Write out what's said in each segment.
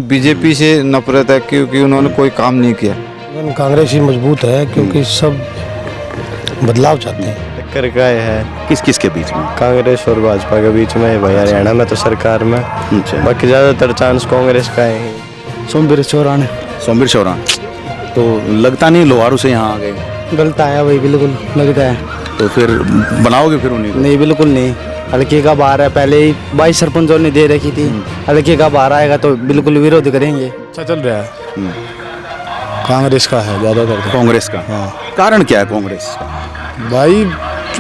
BJP से नफरत है क्योंकि उन्होंने कोई काम नहीं किया। कांग्रेस ही मजबूत है क्योंकि सब बदलाव चाहते हैं। टक्कर का है किस किस के बीच में? कांग्रेस और भाजपा के बीच में भाई, हरियाणा में तो सरकार में, अच्छा। बाकी ज़्यादातर चांस कांग्रेस का है। सोमवीर चौरान सोमवीर चौरान तो लगता नहीं लोहारू से यहाँ आ गए, गलत आया भाई, बिल्कुल लगता है। तो फिर बनाओगे फिर उन्हीं को? नहीं, बिल्कुल नहीं। हल्के का बाहर है, पहले ही 22 सरपंचों ने दे रखी थी। हल्के का बाहर आएगा तो बिल्कुल विरोध करेंगे। अच्छा चल रहा है, कांग्रेस का है ज़्यादातर तो। कांग्रेस का? हाँ कारण क्या है कांग्रेस का? भाई,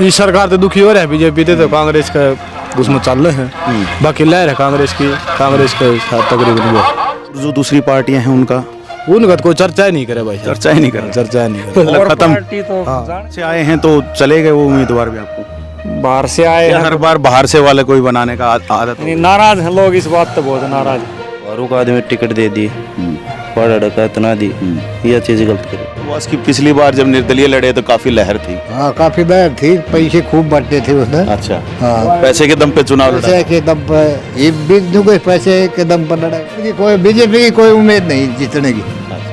ये सरकार तो दुखी हो रहा है बीजेपी से, तो कांग्रेस का उसमें चल रहे हैं। बाकी लहर है कांग्रेस की, कांग्रेस के साथ तकरीबन वो। जो दूसरी पार्टियां हैं उनका उनका तो कोई चर्चा ही नहीं करे भाई, चर्चा ही नहीं कर रहे। चर्चा ही नहीं करे। मतलब खत्म से आए हैं तो चले गए वो उम्मीदवार भी आपको? बाहर से आए या हर बार बाहर से वाले कोई बनाने का आदत है? नाराज हैं लोग, इस बात तो बहुत नाराज। और को आदमी टिकट दे दी, बड़ा डका इतना दी, यह चीज़ गलत करी। वो की पिछली बार जब निर्दलीय लड़े तो काफी लहर थी। हाँ, काफी लहर थी, पैसे खूब बढ़ते थे उसमें। अच्छा। हाँ, पैसे के दम पे चुनाव लड़ा? पैसे के दम पर, ये बिंदु के पैसे के दम पर लड़ा। कोई बीजेपी की कोई उम्मीद नहीं जीतने की।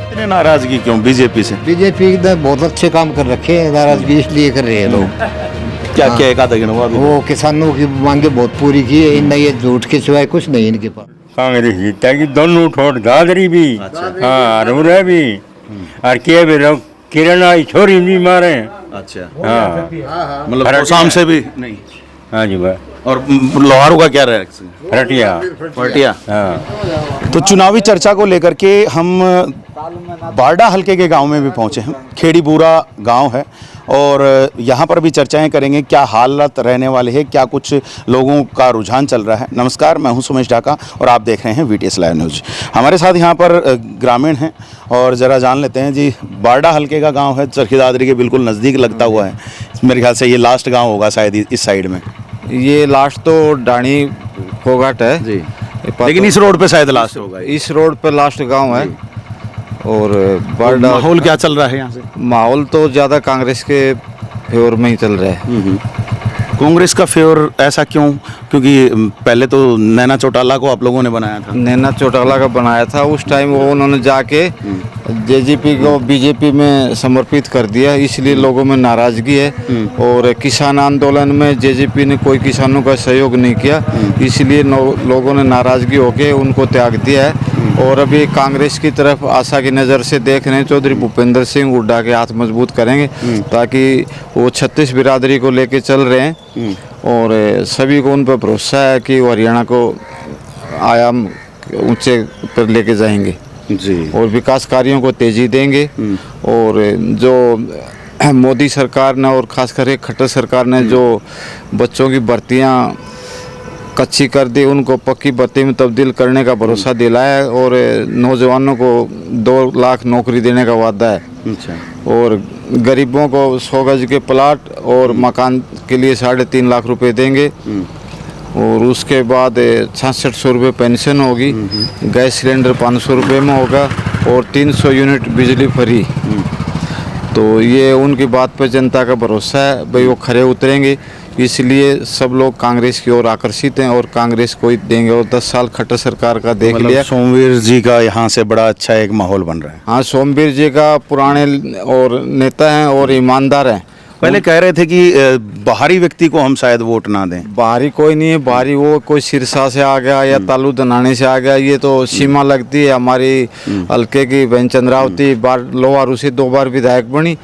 इतने नाराजगी क्यों बीजेपी से? बीजेपी ने बहुत अच्छे काम कर रखे हैं, नाराजगी इसलिए कर रहे हैं लोग। क्या क्या एक आधा गिनवा दो। वो किसानों की मांगे बहुत पूरी की है, इन ये झूठ के सिवाय कुछ नहीं इनके पास। कांग्रेस जीतेगी, दोनों ठोट दादरी भी, हाँ अरुण भी, और के भी लोग किरण आई छोरी भी मारे। अच्छा। हाँ मतलब शाम से भी नहीं? हाँ जी भाई। और लोहारू का क्या रिएक्शन? फरटिया फटिया। हाँ। तो चुनावी चर्चा को लेकर के हम बारडा हलके के गांव में भी पहुंचे हैं। खेड़ी बूरा गांव है और यहाँ पर भी चर्चाएं करेंगे क्या हालत रहने वाले हैं, क्या कुछ लोगों का रुझान चल रहा है। नमस्कार, मैं हूं सुमेश ढाका और आप देख रहे हैं VTS लाइव न्यूज़। हमारे साथ यहाँ पर ग्रामीण हैं और ज़रा जान लेते हैं जी। बारडा हलके का गाँव है, चरखी दादरी के बिल्कुल नज़दीक लगता हुआ है। मेरे ख्याल से ये लास्ट गाँव होगा शायद इस साइड में। ये लास्ट तो डाणी कोघाट है जी, लेकिन इस रोड पे शायद लास्ट होगा। इस रोड पर लास्ट गांव है। और बारडा माहौल क्या चल रहा है यहाँ से? माहौल तो ज़्यादा कांग्रेस के फेवर में ही चल रहा है। कांग्रेस का फेवर ऐसा क्यों? क्योंकि पहले तो नैना चौटाला को आप लोगों ने बनाया था। नैना चौटाला का बनाया था, उस टाइम वो उन्होंने जाके जेजेपी को बीजेपी में समर्पित कर दिया, इसलिए लोगों में नाराज़गी है। और किसान आंदोलन में जेजेपी ने कोई किसानों का सहयोग नहीं किया, इसलिए लोगों ने नाराज़गी होकर उनको त्याग दिया है। और अभी कांग्रेस की तरफ आशा की नज़र से देख रहे हैं। चौधरी भूपेंद्र सिंह हुड्डा के हाथ मजबूत करेंगे ताकि वो 36 बिरादरी को लेके चल रहे हैं और सभी को उन पर भरोसा है कि वो हरियाणा को आयाम ऊंचे पर लेके जाएंगे जी, और विकास कार्यों को तेजी देंगे। और जो मोदी सरकार ने और खास करके खट्टर सरकार ने जो बच्चों की भर्तियां कच्ची कर दी, उनको पक्की भर्ती में तब्दील करने का भरोसा दिलाया है। और नौजवानों को 2 लाख नौकरी देने का वादा है। अच्छा। और गरीबों को 100 गज के प्लाट और मकान के लिए 3.5 लाख रुपए देंगे। और उसके बाद 6600 रुपये पेंशन होगी। गैस सिलेंडर 500 रुपये में होगा और 300 यूनिट बिजली फ्री। तो ये उनकी बात पर जनता का भरोसा है, भाई वो खरे उतरेंगे, इसलिए सब लोग कांग्रेस की ओर आकर्षित हैं और कांग्रेस को ही देंगे। और 10 साल खट्टर सरकार का देख लिया। सोमवीर जी का यहाँ से बड़ा अच्छा एक माहौल बन रहा है। हाँ, सोमवीर जी का पुराने और नेता हैं और ईमानदार हैं। पहले कह रहे थे कि बाहरी व्यक्ति को हम शायद वोट ना दें। बाहरी कोई नहीं है, बाहरी वो कोई सिरसा से आ गया या तालू दनाने से आ गया, ये तो सीमा लगती है हमारी हल्के की। बहन चंद्रावती लोहारू से 2 बार विधायक बनी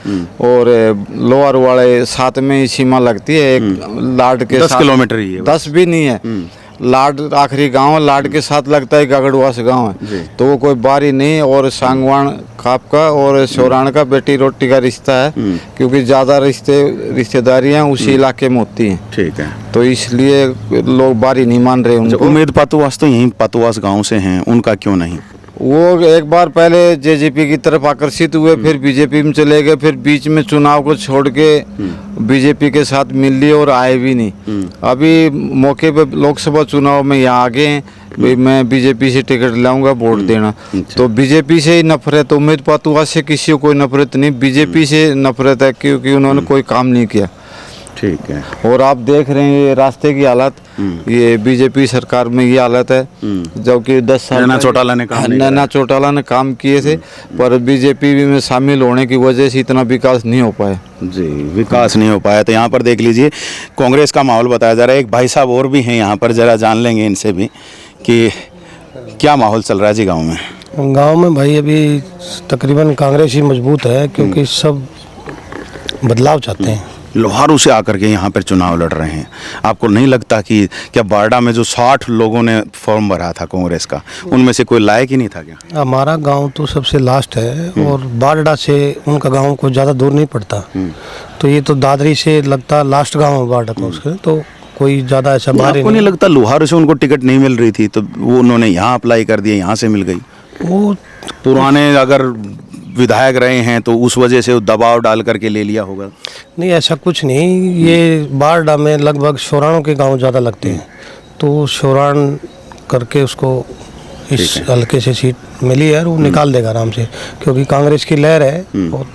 और लोहारू वाले साथ में ही सीमा लगती है। एक लाड के 10 किलोमीटर ही है। 10 भी नहीं है, लाड आखिरी गांव है, लाड के साथ लगता है गगड़वास गांव है। तो वो कोई बारी नहीं। और सांगवान खाप का और सोराण का बेटी रोटी का रिश्ता है, क्योंकि ज़्यादा रिश्तेदारियाँ उसी इलाके में होती हैं। ठीक है, तो इसलिए लोग बारी नहीं मान रहे उनको। उम्मीद पातुवास तो यहीं पातुवास गांव से हैं, उनका क्यों नहीं? वो एक बार पहले जेजेपी की तरफ आकर्षित हुए, फिर बीजेपी में चले गए, फिर बीच में चुनाव को छोड़ के बीजेपी के साथ मिल लिए और आए भी नहीं। अभी मौके पे लोकसभा चुनाव में यहाँ आ गए हैं, भाई मैं बीजेपी से टिकट लाऊंगा, वोट देना। तो बीजेपी से ही नफरत, उम्मीद पातुवास से किसी को कोई नफरत नहीं, बीजेपी से नफरत है क्योंकि उन्होंने कोई काम नहीं किया। ठीक है। और आप देख रहे हैं ये रास्ते की हालत, ये बीजेपी सरकार में ये हालत है, जबकि 10 साल नैना चौटाला ने काम नहीं नैना चौटाला ने काम किए थे, पर बीजेपी में शामिल होने की वजह से इतना विकास नहीं हो पाया। जी, विकास नहीं हो पाया। तो यहाँ पर देख लीजिए कांग्रेस का माहौल बताया जा रहा है। एक भाई साहब और भी हैं यहाँ पर, ज़रा जान लेंगे इनसे भी कि क्या माहौल चल रहा है जी गांव में। गांव में भाई अभी तकरीबन कांग्रेस ही मजबूत है, क्योंकि सब बदलाव चाहते हैं। लोहारू से आकर के यहाँ पर चुनाव लड़ रहे हैं। आपको नहीं लगता कि क्या बारडा में जो 60 लोगों ने फॉर्म भरा था कांग्रेस का, उनमें से कोई लायक ही नहीं था क्या? हमारा गांव तो सबसे लास्ट है और बारडा से उनका गांव को ज़्यादा दूर नहीं पड़ता, तो ये तो दादरी से लगता लास्ट गांव है बारडा का उसके, तो कोई ज़्यादा ऐसा बाहर ही आपको नहीं लगता लोहारू से उनको टिकट नहीं मिल रही थी तो वो उन्होंने यहाँ अप्लाई कर दिया, यहाँ से मिल गई? वो पुराने अगर विधायक रहे हैं तो उस वजह से वो दबाव डाल करके ले लिया होगा। नहीं, ऐसा कुछ नहीं। ये बारडा में लगभग शोराणों के गांव ज़्यादा लगते हैं, तो शोराण करके उसको इस हल्के से सीट मिली है और वो निकाल देगा आराम से, क्योंकि कांग्रेस की लहर है और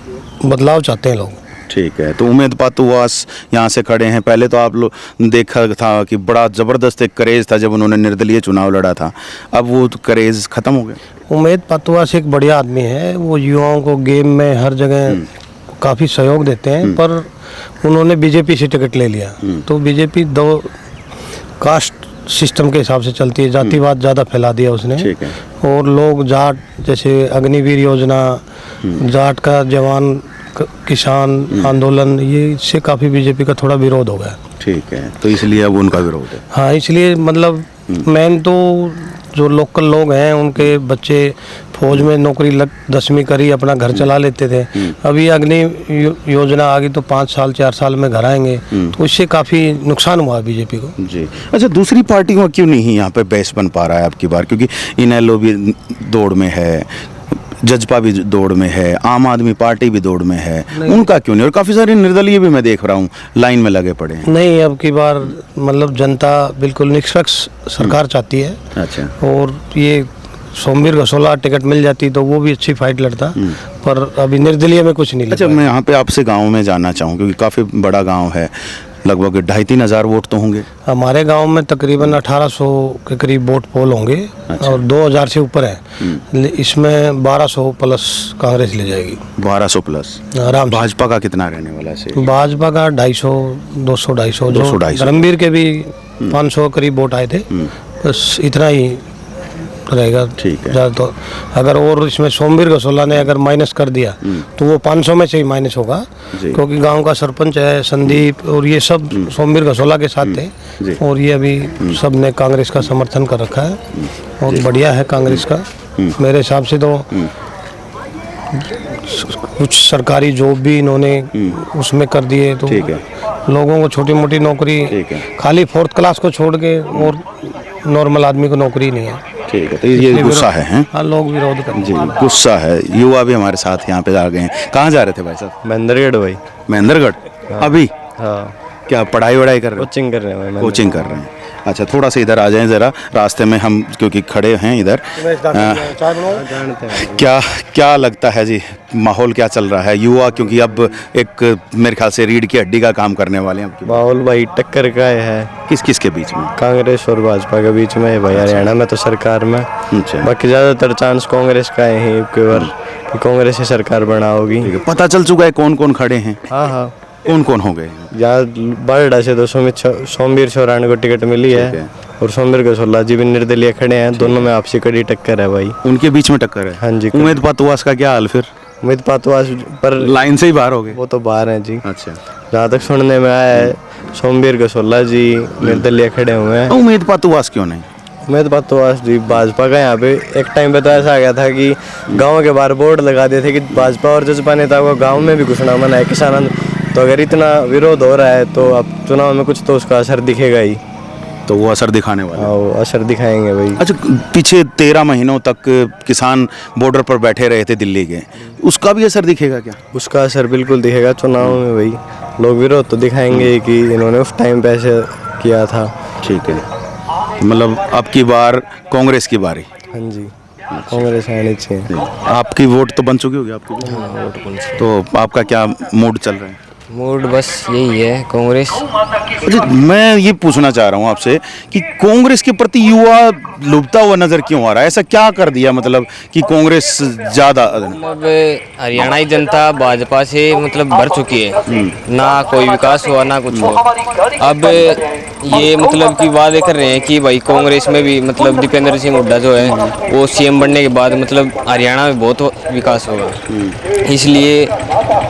बदलाव चाहते हैं लोग। ठीक है। तो उम्मेद पातुवास यहाँ से खड़े हैं। पहले तो आप लोग देखा था कि बड़ा ज़बरदस्त एक क्रेज़ था जब उन्होंने निर्दलीय चुनाव लड़ा था, अब वो क्रेज़ ख़त्म हो गया। उम्मेद पातुवास एक बढ़िया आदमी है, वो युवाओं को गेम में हर जगह काफ़ी सहयोग देते हैं, पर उन्होंने बीजेपी से टिकट ले लिया। तो बीजेपी 2 कास्ट सिस्टम के हिसाब से चलती है, जातिवाद ज़्यादा फैला दिया उसने। ठीक है। और लोग जाट, जैसे अग्निवीर योजना, जाट का जवान किसान आंदोलन, ये इससे काफ़ी बीजेपी का थोड़ा विरोध हो गया। ठीक है, तो इसलिए अब उनका विरोध है। हाँ, इसलिए मतलब मेन तो जो लोकल लोग हैं उनके बच्चे फौज में नौकरी 10वीं करी अपना घर चला लेते थे, अभी अग्नि योजना आ गई तो 5 साल 4 साल में घर आएंगे, तो इससे काफ़ी नुकसान हुआ बीजेपी को। जी। अच्छा, दूसरी पार्टियों क्यों नहीं यहाँ पे बेस बन पा रहा है आपकी बार? क्योंकि इनेलो भी दौड़ में है, जजपा भी दौड़ में है, आम आदमी पार्टी भी दौड़ में है, उनका क्यों नहीं? और काफ़ी सारे निर्दलीय भी मैं देख रहा हूँ लाइन में लगे पड़े हैं। नहीं, अब की बार मतलब जनता बिल्कुल निष्पक्ष सरकार चाहती है। अच्छा। और ये सोमवीर घसोला टिकट मिल जाती तो वो भी अच्छी फाइट लड़ता, पर अभी निर्दलीय में कुछ नहीं। अच्छा, मैं यहाँ पे आपसे गाँव में जाना चाहूँ, क्योंकि काफ़ी बड़ा गाँव है, लगभग 2,500-3 हज़ार वोट तो होंगे। हमारे गांव में तकरीबन 1800 के करीब वोट पोल होंगे। अच्छा। और 2000 से ऊपर है, इसमें 1200 प्लस कांग्रेस ले जाएगी। 1200 प्लस आराम से। भाजपा का कितना रहने वाला है? भाजपा का 250, 200-250। धर्मवीर के भी 500 करीब वोट आए थे, बस इतना ही रहेगा। ठीक है। ज़्यादा तो अगर और इसमें सोमवीर घसोला ने अगर माइनस कर दिया तो वो 500 में से ही माइनस होगा, क्योंकि गांव का सरपंच है संदीप और ये सब सोमवीर घसोला के साथ थे, और ये अभी सब ने कांग्रेस का समर्थन कर रखा है और बढ़िया है कांग्रेस का। मेरे हिसाब से तो कुछ सरकारी जॉब भी इन्होंने उसमें कर दिए, तो लोगों को छोटी मोटी नौकरी, खाली 4th क्लास को छोड़ के और नॉर्मल आदमी को नौकरी नहीं है। ठीक है, तो ये गुस्सा है, हैं? हाँ, लोग विरोध कर जी, गुस्सा है। युवा भी हमारे साथ यहाँ पे आ गए हैं। कहाँ जा रहे थे भाई साहब? महेंद्रगढ़ भाई। महेंद्रगढ़ अभी? हाँ। क्या पढ़ाई वढ़ाई कर रहे हैं? कोचिंग कर रहे हैं भाई। कोचिंग कर रहे हैं। अच्छा, थोड़ा सा इधर आ जाएं ज़रा, रास्ते में हम क्योंकि खड़े हैं इधर। क्या लगता है जी, माहौल क्या चल रहा है? युवा क्योंकि अब एक मेरे ख्याल से रीढ़ की हड्डी का काम करने वाले हैं। माहौल भाई टक्कर का है। किस किस के बीच में? कांग्रेस और भाजपा के बीच में है भाई। हरियाणा में तो सरकार में, अच्छा। बाकी ज़्यादातर चांस कांग्रेस का है कि कांग्रेस ही सरकार बना होगी। पता चल चुका है कौन कौन खड़े हैं? हाँ हाँ। कौन कौन हो गए? यहाँ बारडा से तो सोमवीर शोराण को टिकट मिली है और सोमवीर घसोला जी भी निर्दलीय खड़े हैं, दोनों में आपसी कड़ी टक्कर है भाई। उनके बीच में टक्कर है? हाँ जी। उम्मेद पातुवास का क्या हाल फिर? उम्मेद पातुवास पर लाइन से ही बाहर हो गए? वो तो बाहर हैं जी। अच्छा। जहाँ तक सुनने में आया है सोमवीर घसोला जी निर्दलीय खड़े हुए हैं। उम्मेद पातुवास क्यों नहीं? उम्मेद पातुवास जी भाजपा का, यहाँ पे एक टाइम पे तो ऐसा आ गया था कि गाँव के बाहर बोर्ड लगा दिए थे कि भाजपा और जजपा नेता को गाँव में भी घुसना मना है, किसान। तो अगर इतना विरोध हो रहा है तो अब चुनाव में कुछ तो उसका असर दिखेगा ही, तो वो असर दिखाने वाला है। वो असर दिखाएंगे भाई। अच्छा, पीछे 13 महीनों तक किसान बॉर्डर पर बैठे रहे थे दिल्ली के, उसका भी असर दिखेगा क्या? उसका असर बिल्कुल दिखेगा चुनाव में भाई। लोग विरोध तो दिखाएंगे कि इन्होंने उस टाइम पे ऐसे किया था। ठीक है, मतलब अब की बार कांग्रेस की बारी? हाँ जी, कांग्रेस आनी चाहिए। आपकी वोट तो बन चुकी होगी आपकी? वोट बन चुकी। तो आपका क्या मूड चल रहा है? मूड बस यही है कांग्रेस। अच्छा, मैं ये पूछना चाह रहा हूँ आपसे कि कांग्रेस के प्रति युवा लुभता हुआ नजर क्यों आ रहा है? ऐसा क्या कर दिया मतलब कि कांग्रेस ज्यादा? मतलब हरियाणा की जनता भाजपा से मतलब भर चुकी है, ना कोई विकास हुआ ना कुछ हुआ। अब ये मतलब कि वादे कर रहे हैं कि भाई कांग्रेस में भी मतलब दीपेंद्र सिंह हुड्डा जो है वो सीएम बनने के बाद मतलब हरियाणा में बहुत विकास होगा, इसलिए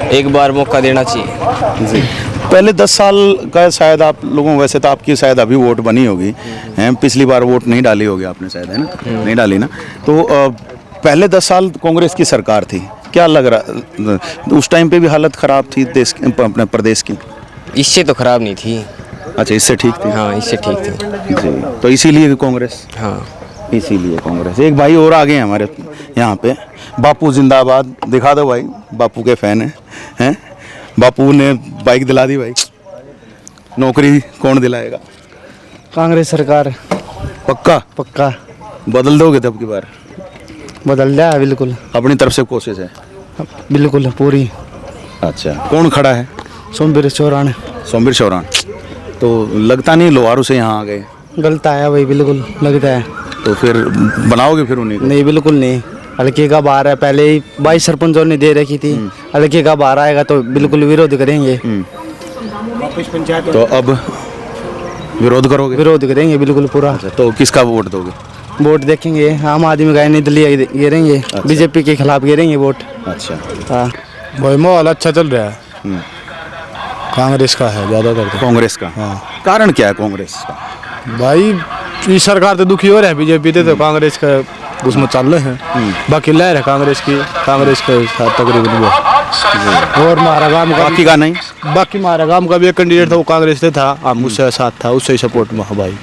एक बार मौका देना चाहिए। जी, पहले 10 साल का शायद आप लोगों, वैसे तो आपकी शायद अभी वोट बनी होगी, हैं? पिछली बार वोट नहीं डाली होगी आपने शायद, है ना? नहीं डाली ना? तो पहले 10 साल कांग्रेस की सरकार थी, क्या लग रहा उस टाइम पे भी हालत खराब थी देश अपने प्रदेश की? इससे तो खराब नहीं थी। अच्छा, इससे ठीक थी? हाँ, इससे ठीक थी। जी, तो इसीलिए कांग्रेस? हाँ, इसीलिए कांग्रेस। एक भाई और आ गए हैं हमारे यहाँ पे, बापू जिंदाबाद, दिखा दो भाई, बापू के फैन हैं? बापू ने बाइक दिला दी भाई, नौकरी कौन दिलाएगा? कांग्रेस सरकार पक्का? पक्का बदल दोगे तब की बार? बदल दिया है बिल्कुल, अपनी तरफ से कोशिश है? बिल्कुल पूरी। अच्छा, कौन खड़ा है? सोमवीर चौरान सोमवीर चौरान। तो लगता नहीं लोहारू से यहाँ आ गए? गलत आया भाई, बिल्कुल लगता है। तो फिर बनाओगे फिर उन्हीं को? नहीं, बिल्कुल नहीं। हल्के का बाहर है, पहले ही 22 सरपंचों ने दे रखी थी। हल्के का बाहर आएगा तो बिल्कुल विरोध करेंगे। तो अब विरोध करोगे? विरोध करेंगे बिल्कुल पूरा। अच्छा, तो किसका वोट दोगे? वोट देखेंगे आम आदमी का, निर्दलीय गिरेंगे, बीजेपी के खिलाफ गिरेंगे वोट। अच्छा, हाँ, भाई माहौल अच्छा चल रहा है, कांग्रेस का है ज़्यादातर तो। कांग्रेस का? हाँ। कारण क्या है कांग्रेस का? भाई ये सरकार तो दुखी हो रहे हैं बीजेपी से, तो कांग्रेस का उसमें चल रहे हैं। बाकी लहर है कांग्रेस की, कांग्रेस के साथ तकरीबन वो। और हमारा गांव का बाकी का नहीं? बाकी हमारा गांव का भी एक कैंडिडेट था, वो कांग्रेस से था, हम उससे साथ था, उससे सपोर्ट में भाई।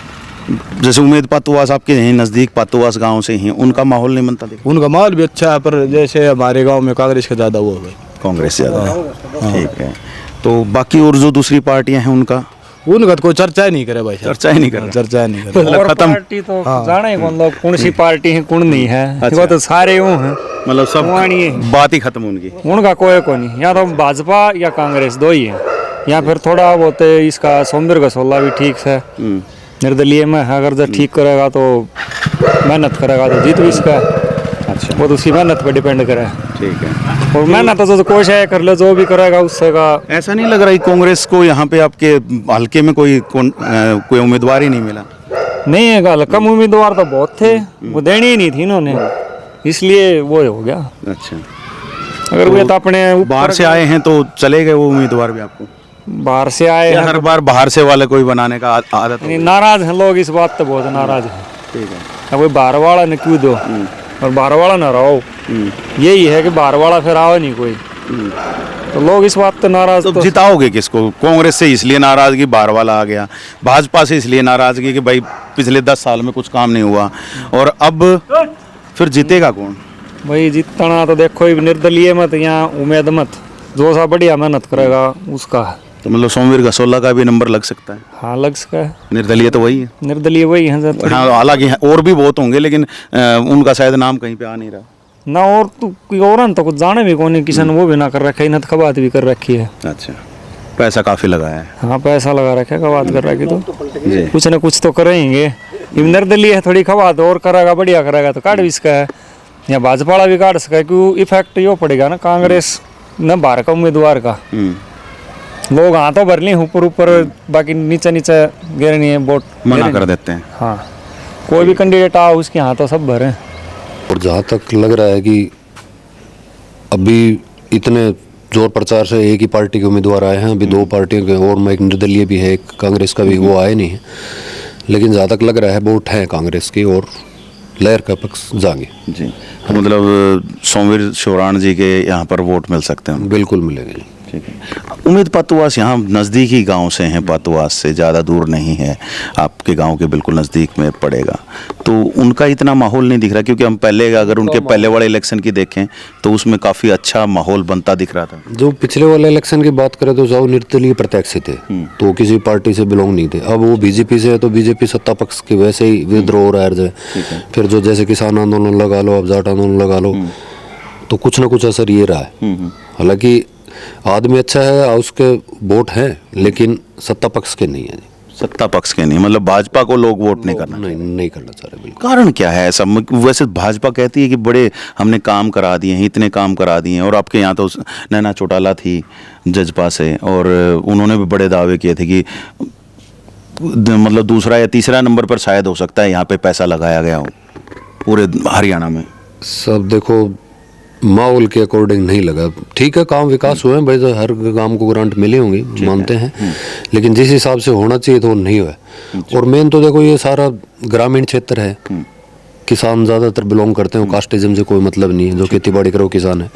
जैसे उम्मीद पातुवास आपके यहीं नज़दीक, पातुवास गांव से ही, उनका माहौल नहीं बनता? देखो, उनका माहौल भी अच्छा है, पर जैसे हमारे गांव में कांग्रेस का ज़्यादा वो है भाई। कांग्रेस ज़्यादा है, ठीक है। तो बाकी और जो दूसरी पार्टियां हैं उनका उनका तो कोई चर्चा ही नहीं करे भाई, चर्चा ही नहीं कर रहा। चर्चा ही नहीं करे। मतलब खत्म? पार्टी तो जाने ही कौन लोग कौन सी पार्टी है कौन नहीं है, अच्छा। वो तो सारे यूं हैं, मतलब सब वाणी है। बात ही खत्म उनकी? उनका कोई को नहीं, या तो भाजपा या कांग्रेस, दो ही है। या फिर थोड़ा बहुत इसका सोमवीर गसोला भी ठीक है, निर्दलीय में है, अगर जो ठीक करेगा तो मेहनत करेगा तो जीत भी इसका। अच्छा, वो तो उसकी मेहनत पर डिपेंड करे, ठीक है। और मेहनत तो कोशिश कर ले, जो भी करेगा उससे का। ऐसा नहीं लग रहा है कांग्रेस को यहाँ पे आपके हल्के में कोई उम्मीदवार ही नहीं मिला? नहीं है गल, कम उम्मीदवार तो बहुत थे, वो देनी ही नहीं थी इन्होंने, इसलिए वो हो गया। अच्छा, अगर वो तो अपने बाहर से आए हैं तो चले गए वो उम्मीदवार भी आपको? बाहर से आए या हैं हर बार बाहर से वाले कोई बनाने का आदत हो? नहीं, नाराज हैं लोग, इस बात तो बहुत नाराज है। ठीक है। अब कोई बाहर वाला ने क्यों दो और बाहर वाला ना रहो, यही है कि बाहर वाला फिर आओ नहीं कोई, तो लोग इस बात तो नाराज। तो जिताओगे किसको? कांग्रेस से इसलिए नाराजगी बाहर वाला आ गया, भाजपा से इसलिए नाराजगी कि भाई पिछले 10 साल में कुछ काम नहीं हुआ, और अब फिर जीतेगा कौन? भाई जितना तो देखो, निर्दलीय मत या उम्मीद मत, जो सा बढ़िया मेहनत करेगा उसका। तो मतलब सोमवीर गसोला का भी नंबर लग सकता है? हाँ, लग सका है। निर्दलीय तो वही है? निर्दलीय वही है हाँ, हालांकि और भी बहुत होंगे, लेकिन उनका शायद नाम कहीं पे आ नहीं रहा ना। और तो कोई और तो कुछ जाने भी कौन, किसान वो भी ना कर रखा है, न खबात भी कर रखी है। अच्छा, पैसा काफी लगाया है? हाँ, पैसा लगा रखा है, खबात कर रखी, तो जी। कुछ न कुछ तो करेंगे। निर्दलीय है, थोड़ी खबात और करेगा, बढ़िया करेगा तो काट भी इसका है, या भाजपा वाला भी काट सका है, क्योंकि इफेक्ट यो पड़ेगा ना कांग्रेस न बाहर का उम्मीदवार का। लोग हाँ तो भर ली ऊपर ऊपर, बाकी नीचे नीचे गिरनी है, वोट मना कर देते हैं। हाँ, कोई भी कैंडिडेट आओ उसके यहाँ तो सब भरे। और जहाँ तक लग रहा है कि अभी इतने जोर प्रचार से एक ही पार्टी के उम्मीदवार आए हैं, अभी 2 पार्टियों के और में एक निर्दलीय भी है, एक कांग्रेस का भी, वो आए नहीं है, लेकिन जहाँ तक लग रहा है वोट है कांग्रेस की और लहर का पक्ष जाएंगे। जी, तो मतलब सोमवीर चौरान जी के यहाँ पर वोट मिल सकते हैं? बिल्कुल मिलेंगे। ठीक है। उम्मीद पातुवास यहाँ नज़दीकी गांव से हैं, पातुवास से ज़्यादा दूर नहीं है, आपके गांव के बिल्कुल नज़दीक में पड़ेगा, तो उनका इतना माहौल नहीं दिख रहा, क्योंकि हम पहले अगर उनके पहले वाले इलेक्शन की देखें तो उसमें काफ़ी अच्छा माहौल बनता दिख रहा था। जो पिछले वाले इलेक्शन की बात करें तो जो निर्दलीय प्रत्याशी थे तो किसी पार्टी से बिलोंग नहीं थे, अब वो बीजेपी से है तो बीजेपी सत्ता पक्ष की वैसे ही विद्रोह हो रहा है। फिर जो जैसे किसान आंदोलन लगा लो, अब जाट आंदोलन लगा लो, तो कुछ ना कुछ असर ये रहा है। हालांकि आदमी अच्छा है और उसके वोट हैं, लेकिन सत्ता पक्ष के नहीं है जी। सत्ता पक्ष के नहीं, मतलब भाजपा को लोग वोट नहीं करना, नहीं करना चाह रहे बिल्कुल। कारण क्या है ऐसा? वैसे भाजपा कहती है कि बड़े हमने काम करा दिए हैं, इतने काम करा दिए हैं, और आपके यहाँ तो नैना चौटाला थी जजपा से, और उन्होंने भी बड़े दावे किए थे कि मतलब दूसरा या तीसरा नंबर पर शायद हो सकता है यहाँ पे पैसा लगाया गया हो पूरे हरियाणा में। सब देखो माहौल के अकॉर्डिंग नहीं लगा। ठीक है, काम विकास हुए हैं भाई, तो हर गांव को ग्रांट मिली होंगी, मानते हैं, लेकिन जिस हिसाब से होना चाहिए तो वो नहीं हुआ। और मेन तो देखो ये सारा ग्रामीण क्षेत्र है, किसान ज़्यादातर बिलोंग करते हैं, कास्टिज्म से कोई मतलब नहीं है, जो खेती बाड़ी करो किसान है।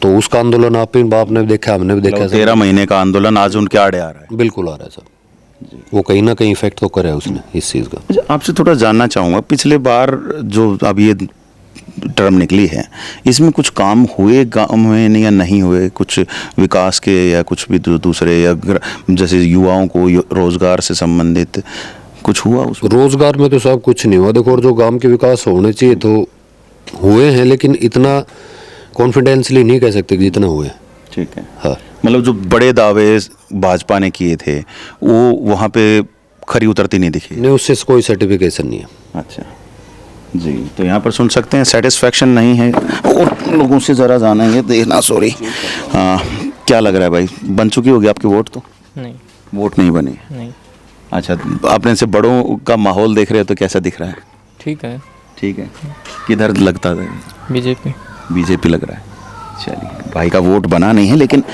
तो उसका आंदोलन आपने भी देखा, हमने भी देखा। 13 महीने का आंदोलन आज उनके आड़े आ रहा है। बिल्कुल आ रहा है सब, वो कहीं ना कहीं इफेक्ट तो करे उसने इस चीज़ का। आपसे थोड़ा जानना चाहूँगा, पिछले बार जो अब ये टर्म निकली है, इसमें कुछ काम हुए गाँव में या नहीं हुए, कुछ विकास के या कुछ भी दूसरे, या जैसे युवाओं को रोजगार से संबंधित कुछ हुआ? उस रोजगार में तो सब कुछ नहीं हुआ देखो, और जो गांव के विकास होने चाहिए तो हुए हैं, लेकिन इतना कॉन्फिडेंसली नहीं कह सकते कि जितना हुए। ठीक है, हाँ, मतलब जो बड़े दावे भाजपा ने किए थे वो वहाँ पे खरी उतरती नहीं दिखी? नहीं, उससे कोई सर्टिफिकेशन नहीं है। अच्छा जी, तो यहाँ पर सुन सकते हैं सेटिस्फैक्शन नहीं है, और लोगों से ज़रा जानेंगे, देखना। सॉरी, क्या लग रहा है भाई, बन चुकी होगी आपकी वोट? तो नहीं, वोट नहीं बनी? नहीं। अच्छा, आपने से बड़ों का माहौल देख रहे हो तो कैसा दिख रहा है? ठीक है। ठीक है, किधर लगता है? बीजेपी। बीजेपी लग रहा है। चलिए, भाई का वोट बना नहीं है, लेकिन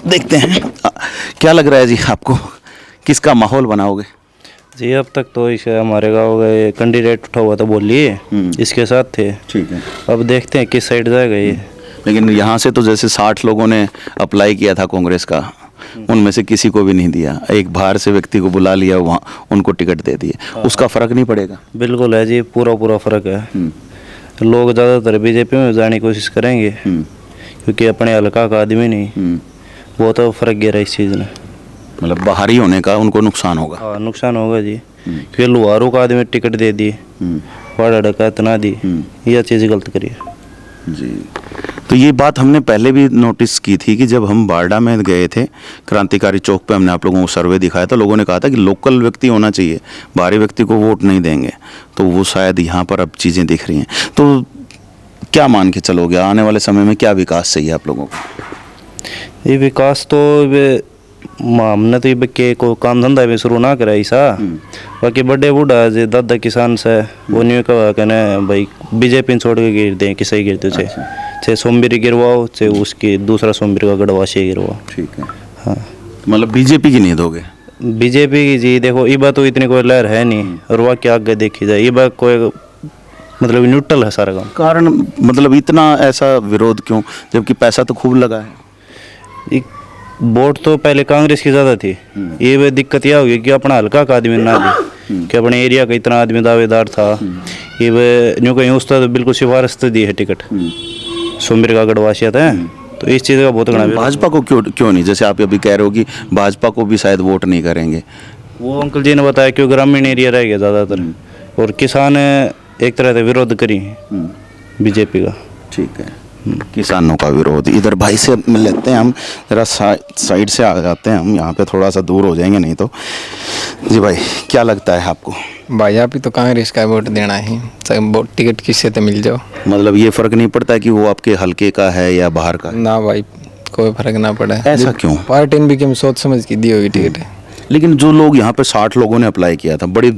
देखते हैं क्या लग रहा है जी आपको, किसका माहौल बनाओगे? जी अब तक तो इसे हमारे गाँव का कैंडिडेट उठा हुआ था, बोलिए इसके साथ थे। ठीक है, अब देखते हैं किस साइड जाएगा ये। लेकिन यहाँ से तो जैसे 60 लोगों ने अप्लाई किया था कांग्रेस का, उनमें से किसी को भी नहीं दिया, एक बाहर से व्यक्ति को बुला लिया, वहाँ उनको टिकट दे दिए। उसका फर्क नहीं पड़ेगा? बिल्कुल है जी, पूरा फर्क है। लोग ज़्यादातर बीजेपी में जाने की कोशिश करेंगे, क्योंकि अपने हल्का का आदमी नहीं, वो तो फर्क गिरा इस चीज़ ने। मतलब बाहरी होने का उनको नुकसान होगा? हाँ, नुकसान होगा जी, क्योंकि लुहारों का आदमी टिकट दे दी, बड़ा डका इतना दी, यह चीज़ गलत करी है जी। तो ये बात हमने पहले भी नोटिस की थी कि जब हम बारडा में गए थे, क्रांतिकारी चौक पे हमने आप लोगों को सर्वे दिखाया था, लोगों ने कहा था कि लोकल व्यक्ति होना चाहिए, बाहरी व्यक्ति को वोट नहीं देंगे। तो वो शायद यहाँ पर अब चीज़ें दिख रही हैं। तो क्या मान के चलोगे, आने वाले समय में क्या विकास चाहिए आप लोगों को? ये विकास तो हमने तो ये के को काम धंधा में शुरू ना करा ऐसा, बाकी बड़े बूढ़ा जो दादा किसान से वो नहीं कहा कहना भाई बीजेपी छोड़ के गिर दें, किसे गिरते चाहे सोमबिरी गिरवाओ, चाहे उसकी दूसरा सोमबिरी का गढ़वा से गिरवाओ। ठीक है, हाँ, मतलब बीजेपी की नहीं दोगे? बीजेपी की जी देखो, ये बात तो इतनी कोई लहर है नहीं, और वह क्या आगे देखी जाए, ये बात कोई मतलब न्यूट्रल है सारा काम। कारण मतलब इतना ऐसा विरोध क्यों, जबकि पैसा तो खूब लगा है? वोट तो पहले कांग्रेस की ज़्यादा थी, ये दिक्कत यह होगी कि अपना हल्का का आदमी ना दी, कि अपने एरिया का इतना आदमी दावेदार था, ये न्यू कहीं उस तो बिल्कुल सिफारिश तो दी है टिकट, सोमबिर का गढ़वासिया था। तो इस चीज़ का बहुत बड़ा भाजपा को क्यों नहीं, जैसे आप अभी कह रहे हो कि भाजपा को भी शायद वोट नहीं करेंगे? वो अंकल जी ने बताया कि ग्रामीण एरिया रह गया ज़्यादातर, और किसान एक तरह से विरोध करी बीजेपी का। ठीक है, किसानों का विरोध। इधर भाई से मिल लेते हैं हम, ज़रा साइड से आ जाते हैं हम, यहाँ पे थोड़ा सा दूर हो जाएंगे नहीं तो। जी भाई, क्या लगता है आपको? भाई आप ही तो कांग्रेस का वोट देना है, चाहे वोट टिकट किससे तो मिल जाओ। मतलब ये फ़र्क नहीं पड़ता कि वो आपके हल्के का है या बाहर का है? ना भाई, कोई फर्क ना पड़ा। ऐसा क्यों? पार्टी ने भी क्यों सोच समझ के दी होगी टिकट। लेकिन जो लोग यहाँ पे 60 लोगों ने अप्लाई किया था, बड़ी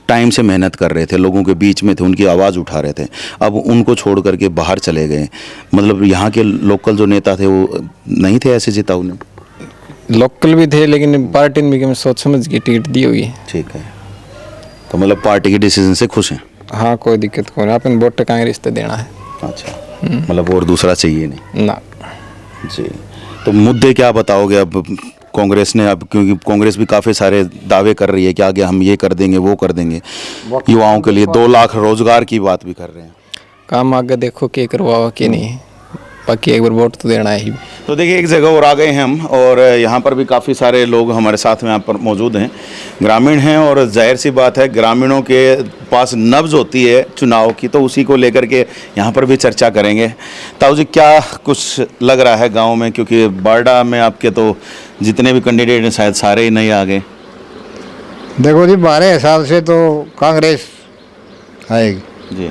टाइम से मेहनत कर रहे थे, लोगों के बीच में थे, उनकी आवाज़ उठा रहे थे, अब उनको छोड़ करके बाहर चले गए। मतलब यहाँ के लोकल जो नेता थे वो नहीं थे ऐसे जिता उन्हें? लोकल भी थे, लेकिन पार्टी ने भी क्यों सोच समझ के टिकट दी होगी। ठीक है, तो मतलब पार्टी के डिसीजन से खुश हैं? हाँ, कोई दिक्कत कोई नहीं, अपन वोट कांग्रेस तो देना है। अच्छा, मतलब और दूसरा चाहिए नहीं ना जी। तो मुद्दे क्या बताओगे अब कांग्रेस ने, अब क्योंकि कांग्रेस भी काफ़ी सारे दावे कर रही है कि आगे हम ये कर देंगे वो कर देंगे, युवाओं के लिए 2 लाख रोजगार की बात भी कर रहे हैं। काम आगे देखो क्या करवाओ कि नहीं, बाकी एक बार वोट तो देना है ही। तो देखिए एक जगह और आ गए हैं हम, और यहाँ पर भी काफ़ी सारे लोग हमारे साथ में यहाँ पर मौजूद हैं, ग्रामीण हैं, और जाहिर सी बात है ग्रामीणों के पास नब्ज होती है चुनाव की, तो उसी को लेकर के यहाँ पर भी चर्चा करेंगे। ताऊ जी, क्या कुछ लग रहा है गांव में, क्योंकि बारडा में आपके तो जितने भी कैंडिडेट हैं शायद सारे ही नहीं आ गए। देखो जी, हमारे हिसाब से तो कांग्रेस आएगी जी।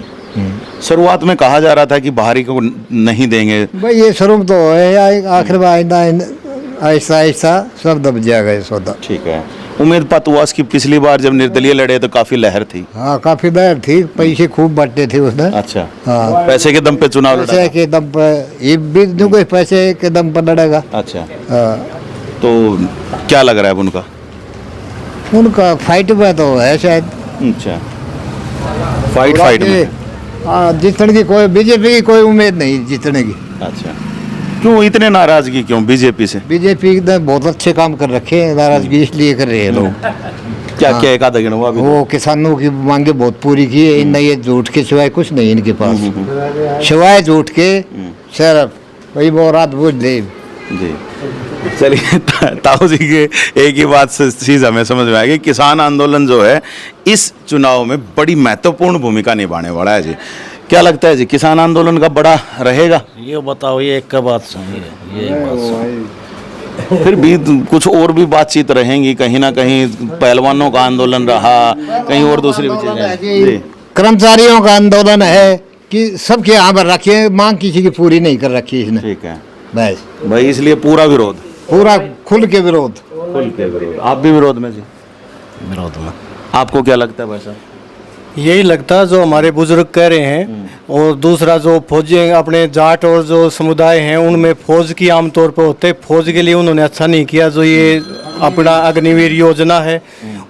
शुरुआत में कहा जा रहा था कि बाहरी को नहीं देंगे, भाई। ये शुरू तो है, आखिर में आइंदा आहिस्ता आहिस्ता सब दब जाएगा ये सौदा। ठीक है। उम्मीद पतवास की पिछली बार जब निर्दलीय लड़े तो काफी लहर थी। हाँ, काफी लहर थी, पैसे खूब बटते थे उसने। अच्छा। हाँ, पैसे के दम पे चुनाव लड़ा। पैसे के दम पर, ये भी कोई पैसे के दम पर लड़ेगा। अच्छा। हाँ। तो क्या लग रहा है उनका? उनका फाइट में तो है शायद। अच्छा, फाइट में। हाँ, जीतने की कोई, बीजेपी की कोई उम्मीद नहीं जीतने की। अच्छा, क्यों इतने नाराजगी क्यों बीजेपी से? बीजेपी ने बहुत अच्छे काम कर रखे हैं, नाराजगी इसलिए कर रहे हैं लोग। क्या क्या एक आधा गिन हुआ अभी? वो किसानों की मांगे बहुत पूरी की है, इन ये झूठ के सिवाय कुछ नहीं इनके पास, सिवाय झूठ के सिर्फ वही वो रात बोझ ले। जी। चलिए, ताऊ जी के एक ही बात से चीज़ हमें समझ में आएगी, किसान आंदोलन जो है इस चुनाव में बड़ी महत्वपूर्ण भूमिका निभाने वाला है जी। क्या लगता है जी, किसान आंदोलन का बड़ा रहेगा? ये बताओ, ये एक का बात सही है, ये बात सही। फिर भी कुछ और भी बातचीत रहेंगी, कहीं ना कहीं पहलवानों का आंदोलन रहा, कहीं और दूसरी चीजें। कर्मचारियों का आंदोलन है कि सबके यहाँ पर रखिए, मांग किसी की पूरी नहीं कर रखी इसने। ठीक है बस भाई, इसलिए पूरा विरोध, पूरा खुल के विरोध। खुल के विरोध। आप भी विरोध में जी? विरोध में। आपको क्या लगता है भाई साहब? यही लगता है जो हमारे बुजुर्ग कह रहे हैं। और दूसरा जो फौजी अपने जाट और जो समुदाय हैं उनमें फौज की आमतौर पर होते, फौज के लिए उन्होंने अच्छा नहीं किया। जो ये अपना अग्निवीर योजना है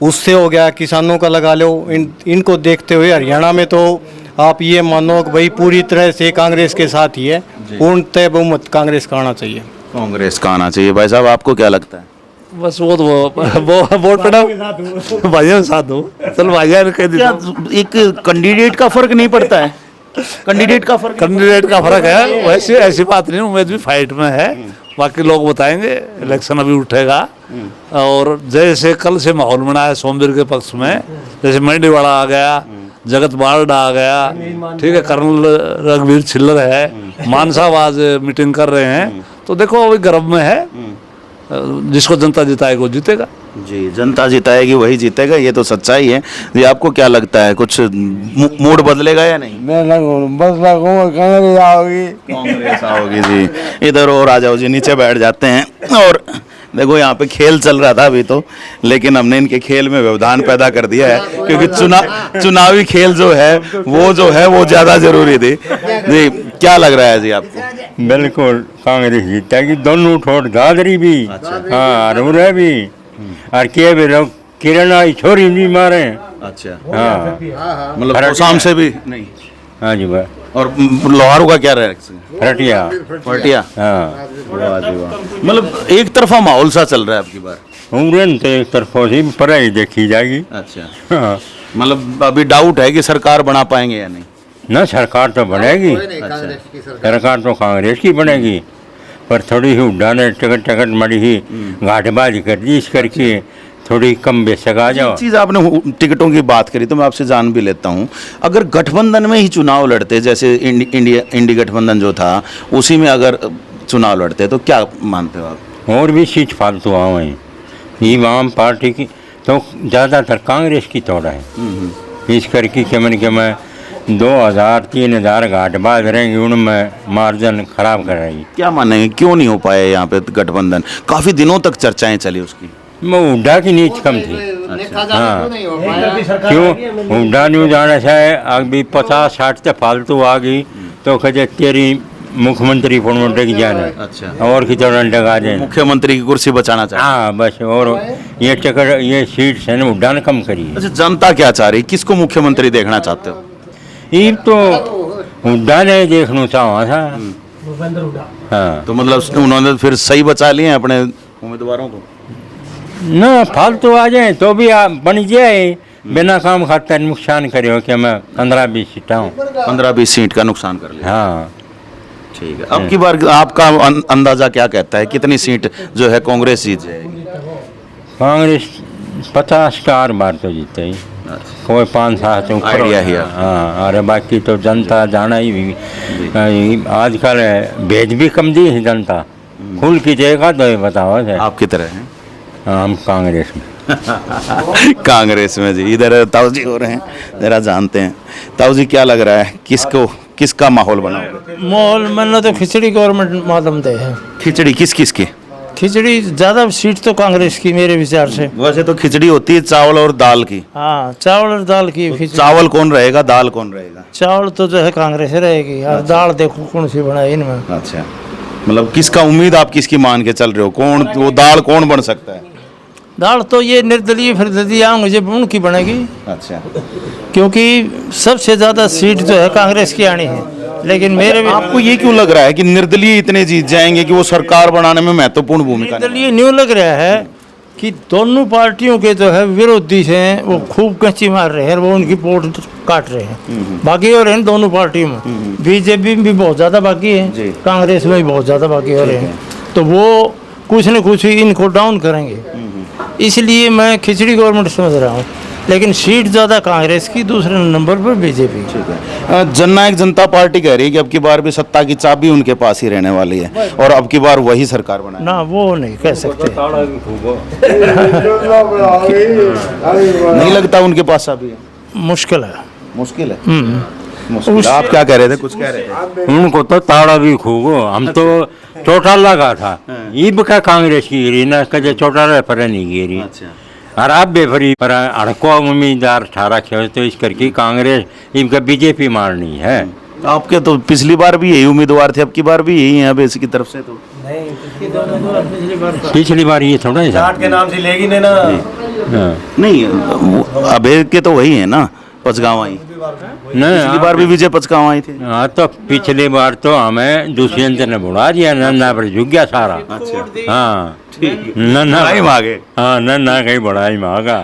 उससे हो गया, किसानों का लगा लो। इनको देखते हुए हरियाणा में तो आप ये मानो कि भाई पूरी तरह से कांग्रेस के साथ ही है, पूर्णतः बहुमत कांग्रेस का आना चाहिए। कांग्रेस का आना चाहिए। भाई साहब, आपको क्या लगता है? बस वो वोट पड़ा भाइयों साथ हो, चल भाइया कह देता हूं। एक कैंडिडेट का फर्क नहीं पड़ता है? कैंडिडेट का फर्क है, वैसे ऐसी बात नहीं। उम्मीद भी फाइट में है, बाकी लोग बताएंगे। इलेक्शन अभी उठेगा, और जैसे कल से माहौल बना है सोमवीर के पक्ष में, जैसे मंडीवाड़ा आ गया, जगत बारडा आ गया, ठीक है, कर्नल रघुवीर छिल्लर है, मान साहब आज मीटिंग कर रहे हैं। तो देखो अभी गर्भ में है, जिसको जनता जिताएगा वो जीतेगा। जी, जनता जिताएगी वही जीतेगा, ये तो सच्चाई है जी। आपको क्या लगता है, कुछ मूड बदलेगा या नहीं? मैं बस कांग्रेस आओगी। कांग्रेस आओगी जी। इधर और आ जाओ जी, नीचे बैठ जाते हैं। और देखो यहाँ पे खेल चल रहा था अभी तो, लेकिन हमने इनके खेल में व्यवधान पैदा कर दिया है, क्योंकि चुनावी खेल जो है वो ज़्यादा जरूरी थी जी। क्या लग रहा है जी आपको? बिल्कुल कांग्रेस जीतेगी, दोनों ठोट दादरी भी। हाँ, अरुण भी, और के भी लोग किरण आई छोरी भी मारे। अच्छा। हाँ, मतलब शाम से भी नहीं। हाँ जी भाई। और लोहारू का क्या रहा? फटिया। हाँ, मतलब एक तरफा माहौल सा चल रहा है आपकी बार। उम्र तो एक तरफों से पढ़ाई देखी जाएगी। अच्छा। हाँ, मतलब अभी डाउट है कि सरकार बना पाएंगे या नहीं? ना, सरकार तो बनेगी। सरकार तो कांग्रेस की बनेगी, पर थोड़ी ही उड्डा ने टिकट मड़ी ही घाटबाजी कर दी, इस करके थोड़ी कम बेशक आ जाओ। चीज़ आपने टिकटों की बात करी तो मैं आपसे जान भी लेता हूँ, अगर गठबंधन में ही चुनाव लड़ते, जैसे इंडी गठबंधन जो था उसी में अगर चुनाव लड़ते, तो क्या मानते हो आप? और भी सीट फालतू आए, ये आम पार्टी की तो ज़्यादातर कांग्रेस की तोड़ा है। इस करके के मैं 2000-3000 घाटबाज रहेंगे, उनमें मार्जिन खराब कर रही। क्या मानेंगे, क्यों नहीं हो पाए यहाँ पे गठबंधन? काफ़ी दिनों तक चर्चाएं चली उसकी। वो उड्डा की नीच कम थी। हाँ, क्यों उड्डा नहीं जाना चाहे, अभी 50-60 से फालतू आ गई तो कहे तेरी मुख्यमंत्री प्रमोटर की जाने। अच्छा। और की तरह लगा दे, मुख्यमंत्री की कुर्सी बचाना चाहते। हाँ बस, और ये टिकट ये सीट से ना उड्डा ने कम करी। अच्छा, जनता क्या चाह रही, किसको मुख्यमंत्री देखना चाहते हो? ये तो उड्डा ने देखना चाहा था। हाँ, तो मतलब उन्होंने फिर सही बचा लिए अपने उम्मीदवारों को? ना, फालतू आ जाए तो भी आप बन जाए, बिना काम खातर नुकसान करे हो कि मैं 15-20 सीटा हूँ। 15-20 सीट का नुकसान कर लिया। हाँ, ठीक है, अब की बार आपका अंदाजा क्या कहता है, कितनी सीट जो है कांग्रेस जीत जाएगी? कांग्रेस 50 बार तो जीते ही, कोई 5-7 आइडिया ही है। हाँ, अरे बाकी तो जनता जाना ही भी आजकल भेज भी कम दी है जनता, खुल की देगा तो ये बताओ है। आप की तरह हैं? हाँ, हम कांग्रेस में। कांग्रेस में जी। इधर ताऊ जी हो रहे हैं, जरा जानते हैं। ताऊ जी क्या लग रहा है, किसका माहौल बना हुआ है? माहौल मैंने तो खिचड़ी गवर्नमेंट मालूम दे है। खिचड़ी किस की? खिचड़ी ज्यादा सीट तो कांग्रेस की मेरे विचार से। वैसे तो खिचड़ी होती है चावल और दाल की। हाँ, चावल और दाल की खिचड़ी। चावल कौन रहेगा, दाल कौन रहेगा? चावल तो जो है कांग्रेस रहेगी और दाल देखो कौन सी बनाई इनमें। अच्छा, मतलब किसका उम्मीद आप किसकी मान के चल रहे हो, कौन वो दाल कौन बन सकता है? दाल तो ये निर्दलीय फिरदलीय मुझे उनकी बनेगी। अच्छा, क्योंकि सबसे ज्यादा सीट जो है कांग्रेस की आनी है, लेकिन मेरे आपको ये क्यों लग रहा है कि निर्दलीय इतने जीत जाएंगे कि वो सरकार बनाने में महत्वपूर्ण भूमिका? निर्दलीय न्यू लग रहा है कि दोनों पार्टियों के जो है विरोधी हैं वो खूब कच्ची मार रहे हैं, वो उनकी वोट काट रहे हैं। बाकी हो रहे हैं दोनों पार्टियों में, बीजेपी में भी बहुत ज्यादा बाकी है, कांग्रेस में भी बहुत ज्यादा बाकी हो रहे हैं, तो वो कुछ न कुछ इनको डाउन करेंगे। इसलिए मैं खिचड़ी गवर्नमेंट समझ रहा हूँ, लेकिन सीट ज्यादा कांग्रेस की, दूसरे नंबर पर बीजेपी। जननायक जनता पार्टी कह रही है कि अब की बार भी सत्ता की चाबी उनके पास ही रहने वाली है और अब की बार वही सरकार बनाए। ना, वो नहीं कह सकते। नहीं लगता उनके पास चाबी? मुश्किल है। मुश्किल है। मुश्किल। आप क्या कह रहे थे, कुछ कह रहे थे? उनको तो ताड़ा भी खूबो, हम तो चौटाला का था, ईब का कांग्रेस की गिरी ना, कजे चौटाला पर नहीं गिरी। और अब बेफरी पर अड़को उम्मीदवार ठारा खेल, तो इस करके कांग्रेस इनका बीजेपी मारनी है। आपके तो पिछली बार भी यही उम्मीदवार थे, अब की बार भी यही है अब इसकी तरफ से? तो पिछली बार ये थोड़ा ही था के नाम से लेगी ने ना। नहीं, अबे के तो वही है ना, पचगांवाई। पिछली बार भी विजय पचगांवाई थे। हाँ, तो पिछली बार तो हमें दुष्यंत ने बुला दिया, नन्ना पर झुक गया सारा। हाँ, नन्ना मांगे। हाँ, नन्ना कहीं बड़ाई मांगा।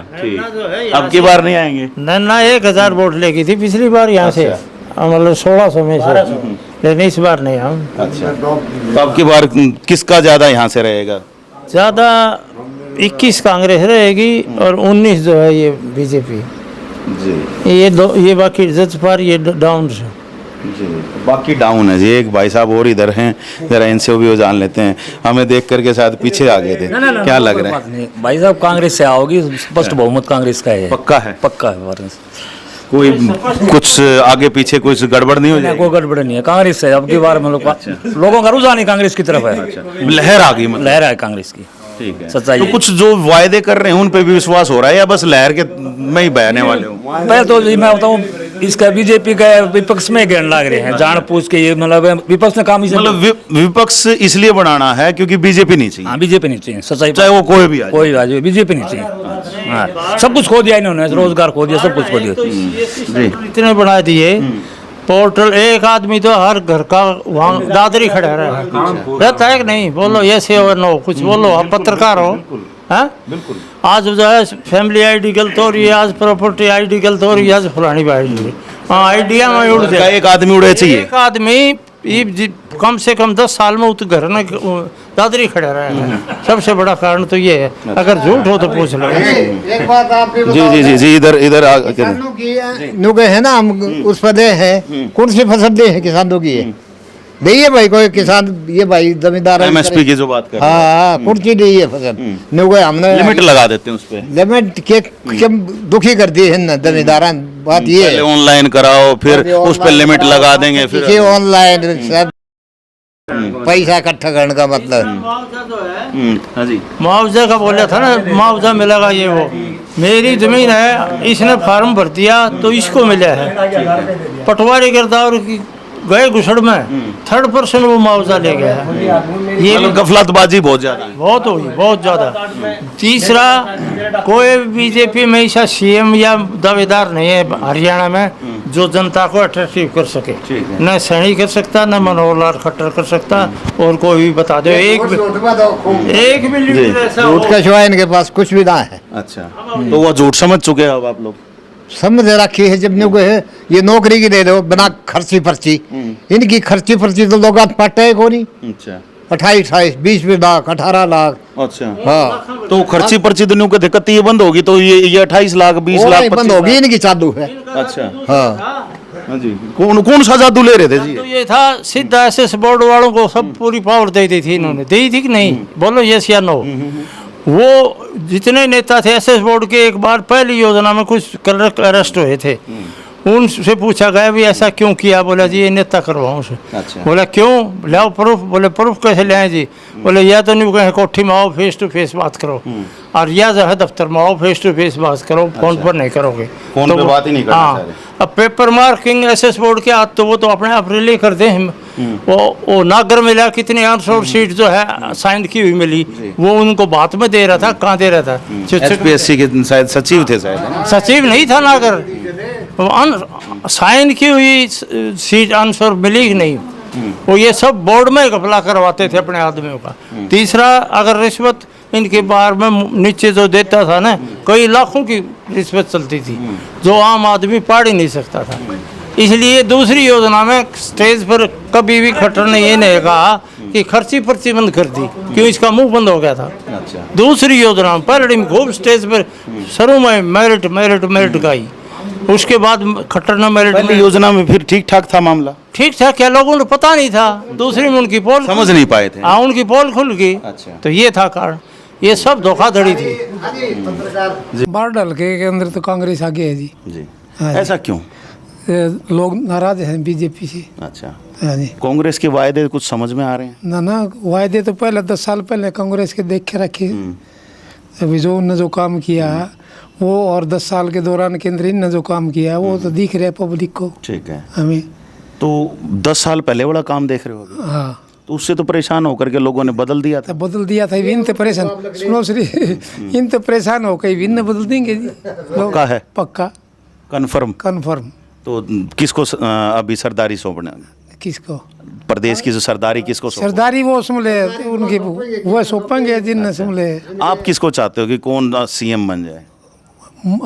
अब की बार नहीं आएंगे? नन्ना 1000 वोट लेगी थी पिछली बार यहाँ से, मतलब 1600 में से, लेकिन इस बार नहीं हम। अच्छा, तो अब की बार किसका ज्यादा यहाँ से रहेगा? ज्यादा 21 कांग्रेस रहेगी और 19 जो है ये बीजेपी जी। ये बाकी जज पर ये डाउन है जी, बाकी डाउन है जी। एक भाई साहब और इधर हैं, जरा इनसे भी वो जान लेते हैं। हमें देख करके शायद पीछे आ गए थे। क्या लग रहा है भाई साहब? कांग्रेस से आओगी, स्पष्ट बहुमत कांग्रेस का है। पक्का है? पक्का है। कोई कुछ आगे पीछे कुछ गड़बड़ नहीं हो जाएगी? कोई गड़बड़ नहीं है, कांग्रेस से अब की बार में लोगों का रुझान ही कांग्रेस की तरफ है। लहर आ गई, मतलब लहर है कांग्रेस की। ठीक है, सच्चाई तो कुछ जो वायदे कर रहे हैं उन पे भी विश्वास हो रहा है या बस लहर के में ही बहने वाले हो? पहले तो मैं बताऊँ, इसका बीजेपी का विपक्ष में गिरने लग रहे हैं, जान पूछ के। ये मतलब विपक्ष ने काम, मतलब विपक्ष इसलिए बनाना है क्योंकि बीजेपी नहीं चाहिए। हाँ, बीजेपी नहीं चाहिए, सच्चाई, चाहे वो कोई भी आ जाए, बीजेपी नहीं चाहिए। हाँ, सब कुछ खो दिया इन्होंने, रोजगार खो दिया, सब कुछ खो दिया। इतने बना दिए पोर्टल, एक आदमी तो हर घर का वहाँ दादरी खड़ा रहता है कि नहीं? बोलो यस और नो, कुछ बोलो, आप पत्रकार हो। हाँ, आज जो है फैमिली आईडी गलत हो रही है, आज प्रॉपर्टी आईडी गलत हो रही है, आज फलानी आईडी। हाँ, आइडिया में उड़ जाए, एक आदमी उड़े चाहिए। एक आदमी कम से कम 10 साल में उस घर में दादरी खड़ा रहा है। सबसे बड़ा कारण तो ये है। अगर झूठ हो तो पूछ लो। एक बात आप जी जी जी जी, इधर नुगे है ना, हम उस पर दे है, कौन सी फसल दे है किसानों की है? नहीं भाई, कोई किसान, ये भाई जमींदार एमएसपी की जो बात कर रहे हैं। हाँ, कौन सी दी है फसल? नुगे हमने लिमिट लगा देते हैं उस पे। लिमिट के दुखी कर दी है ना जमींदार। बात ये है, ऑनलाइन कराओ, फिर उस पे लिमिट लगा देंगे, फिर ऑनलाइन पैसा इकट्ठा करने का मतलब। हाँ जी, मुआवजा का बोला था ना, मुआवजा मिलेगा ये वो। मेरी जमीन है, इसने फार्म भर दिया तो इसको मिला है। पटवारी गिरदावर की गए घुसड़ में 3rd पर्सन वो मुआवजा ले गया है। ये गफलतबाजी बहुत ज्यादा है, बहुत हुई, बहुत ज्यादा। तीसरा, कोई बीजेपी में ऐसा सीएम या दावेदार नहीं है हरियाणा में जो जनता को अट्रैक्टिव कर सके। न सैनी कर सकता, न मनोहर लाल खट्टर कर सकता, और कोई भी बता दो एक भी लीडर ऐसा झूठ का सिवाय इनके पास कुछ भी ना है। अच्छा, तो वो झूठ समझ चुके हैं अब आप लोग? समझ रखी है जब न्यू है ये नौकरी की दे दो बिना खर्ची पर्ची, इनकी खर्ची पर्ची तो लोग पटे को नहीं। अच्छा 28 20 लाख 18 लाख। अच्छा हाँ तो खर्ची पर्ची तो न्यू के दिक्कत ये बंद होगी तो ये 28 लाख 20 वो लाख नहीं बंद 25 होगी, इनकी चालू है। अच्छा हाँ हाँ जी, कौन कौन सा जादू ले रहे थे जी? तो ये था सीधा एसएस बोर्ड वालों को सब पूरी पावर दे दी थी इन्होंने, दी थी कि नहीं? बोलो यस या नो। वो जितने नेता थे एसएस बोर्ड के, एक बार पहली योजना में कुछ क्लर्क अरेस्ट हुए थे, उनसे पूछा गया भी ऐसा क्यों किया? बोला जी ये नेता करवाऊँ से। अच्छा। बोला क्यों, लाओ प्रूफ। बोले प्रूफ कैसे ले आए जी? बोले या तो नहीं कहें कोठी में आओ फेस टू फेस बात करो, और या जो है दफ्तर में आओ फेस टू फेस बात करो, फोन पर नहीं करोगे। फोन पे बात ही नहीं करना हाँ, अब पेपर मार्किंग एसएस बोर्ड के हाथ तो वो तो अपने आप रिले कर दे हम। वो नागर मिला कितने आंसर शीट जो है साइन की हुई मिली, वो उनको बात में दे रहा था, कहाँ दे रहा था? एसपीएससी के शायद सचिव थे शायद। सचिव नहीं था नागर, साइन की हुई सीट आंसर मिली ही नहीं। वो ये सब बोर्ड में घपला करवाते थे अपने आदमियों का। तीसरा, अगर रिश्वत इनके बाहर में नीचे जो देता था ना, कई लाखों की रिश्वत चलती थी जो आम आदमी पढ़ ही नहीं सकता था। इसलिए दूसरी योजना में स्टेज पर कभी भी खट्टर ने ये नहीं कहा कि खर्ची पर्ची बंद कर दी, क्यों? इसका मुंह बंद हो गया था। दूसरी योजना में पहले दिन खूब स्टेज पर शुरू में मेरिट मेरिट मेरिट गाई, उसके बाद खट्टर ने मेरिट। पहली योजना में फिर ठीक ठाक था मामला? ठीक था क्या, लोगों को पता नहीं था। दूसरी में उनकी पोल समझ नहीं पाए थे। हाँ, उनकी पोल खुल गई। अच्छा। तो ये था कारण, ये सब धोखाधड़ी थी। बाढ़ हल्के के अंदर तो कांग्रेस आगे है जी। जी हाँ, ऐसा क्यों? लोग नाराज हैं बीजेपी से। अच्छा, हाँ जी। कांग्रेस के वायदे कुछ समझ में आ रहे हैं? ना वायदे तो पहले 10 साल पहले कांग्रेस के देख के रखे, अभी जो उन्होंने जो काम किया वो, और 10 साल के दौरान केंद्र ने जो काम किया वो तो दिख रहा है पब्लिक को। ठीक है, हमें तो 10 साल पहले वाला काम देख रहे हो? हाँ, तो उससे तो परेशान होकर के लोगों ने बदल दिया था। बदल दिया था। इन तो परेशान, सुनो श्री, इन तो परेशान हो कहीं विन बदल देंगे जी। पक्का है? पक्का कन्फर्म। तो किसको अभी सरदारी सौंपना? किसको? प्रदेश की जो सरदारी किसको सौंपना? सरदारी वो समले उनकी वो सौंपेंगे जिन समले। आप किसको चाहते हो कि कौन सीएम बन जाए?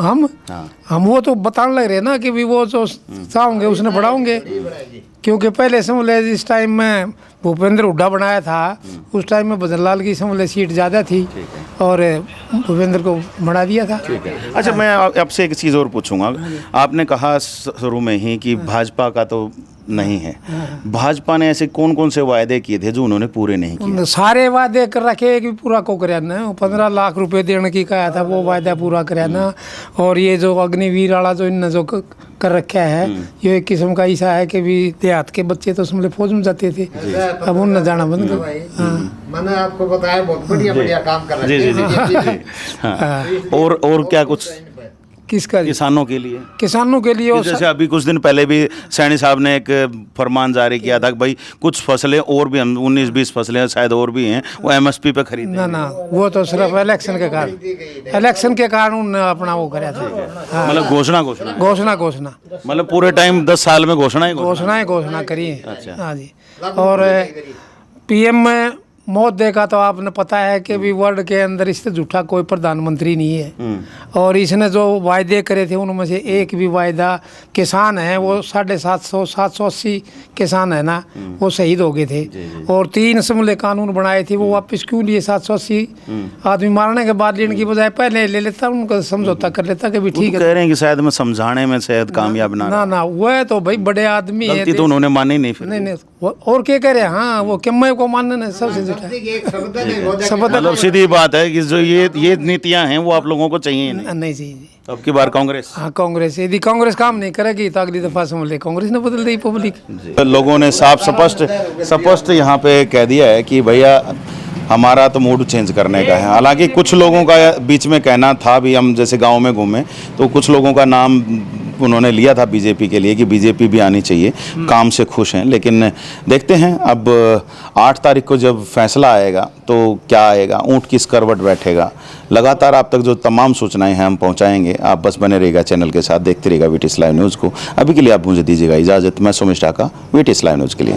हम वो तो बताने लग रहे ना कि भी वो जो चाहोगे उसने बढ़ाओगे, क्योंकि पहले समले जिस टाइम में भूपेंद्र हुड्डा बनाया था उस टाइम में भजनलाल की समले सीट ज़्यादा थी और भूपेंद्र को बढ़ा दिया था। अच्छा, मैं आपसे एक चीज़ और पूछूंगा। आपने कहा शुरू में ही कि भाजपा का तो नहीं है, भाजपा ने ऐसे कौन कौन से वायदे किए थे जो उन्होंने पूरे नहीं किए? सारे वादे कर रखे कि पूरा को कराया ना। 15 लाख रुपए देने की कहा था, वो वायदा पूरा कराया ना। और ये जो अग्निवीर वाला जो इनने जो कर रखा है, ये एक किस्म का ऐसा है कि भी देहात के बच्चे तो उसमें फौज में जाते थे, अब उन जाना बंद कर। मैंने आपको बताया बहुत बढ़िया काम कर रहे हैं। और क्या कुछ किसका? किसानों के लिए? किसानों के लिए जैसे अभी कुछ दिन पहले भी सैनी साहब ने एक फरमान जारी किया था कि भाई कुछ फसलें और भी 19-20 फसलें शायद और भी हैं वो एमएसपी पे खरीदेंगे। ना वो तो सिर्फ इलेक्शन के कारण उन्होंने अपना वो कराया था। मतलब घोषणा मतलब पूरे टाइम 10 साल में घोषणा करी है। अच्छा। हाँ जी। और पीएम में मोदी का तो आपने पता है कि भी वर्ल्ड के अंदर इससे झूठा कोई प्रधानमंत्री नहीं है। और इसने जो वायदे करे थे उनमें से एक भी वायदा किसान है वो 780 किसान है ना, वो शहीद हो गए थे। और 3 समले कानून बनाए थे, वो वापस क्यों लिए? 780 आदमी मारने के बाद लेने की बजाय पहले ले लेता, उनको समझौता कर लेता कि भी ठीक है। कह रहे हैं कि शायद मैं समझाने में शायद कामयाब ना वो तो भाई बड़े आदमी है तो उन्होंने माने नहीं। नहीं और क्या कह रहे हैं? हाँ, वो किम्मे को मानने सबसे मतलब सीधी बात है कि जो ये नीतियां हैं वो आप लोगों को चाहिए नहीं चाहिए। अब की बार कांग्रेस? हाँ, कांग्रेस। यदि कांग्रेस काम नहीं करेगी तो अगली दफा समझ ले कांग्रेस ने बदल दी पब्लिक। लोगों ने साफ स्पष्ट यहाँ पे कह दिया है कि भैया हमारा तो मूड चेंज करने का है। हालांकि कुछ लोगों का बीच में कहना था भी, हम जैसे गांव में घूमे तो कुछ लोगों का नाम उन्होंने लिया था बीजेपी के लिए कि बीजेपी भी आनी चाहिए, काम से खुश हैं। लेकिन देखते हैं अब 8 तारीख को जब फैसला आएगा तो क्या आएगा, ऊँट किस करवट बैठेगा। लगातार आप तक जो तमाम सूचनाएं हैं हम पहुंचाएंगे। आप बस बने रहिएगा चैनल के साथ, देखते रहिएगा वीटीएस लाइव न्यूज़ को। अभी के लिए आप मुझे दीजिएगा इजाज़त। मैं सुमिश ढाका, वीटीएस लाइव न्यूज़ के लिए।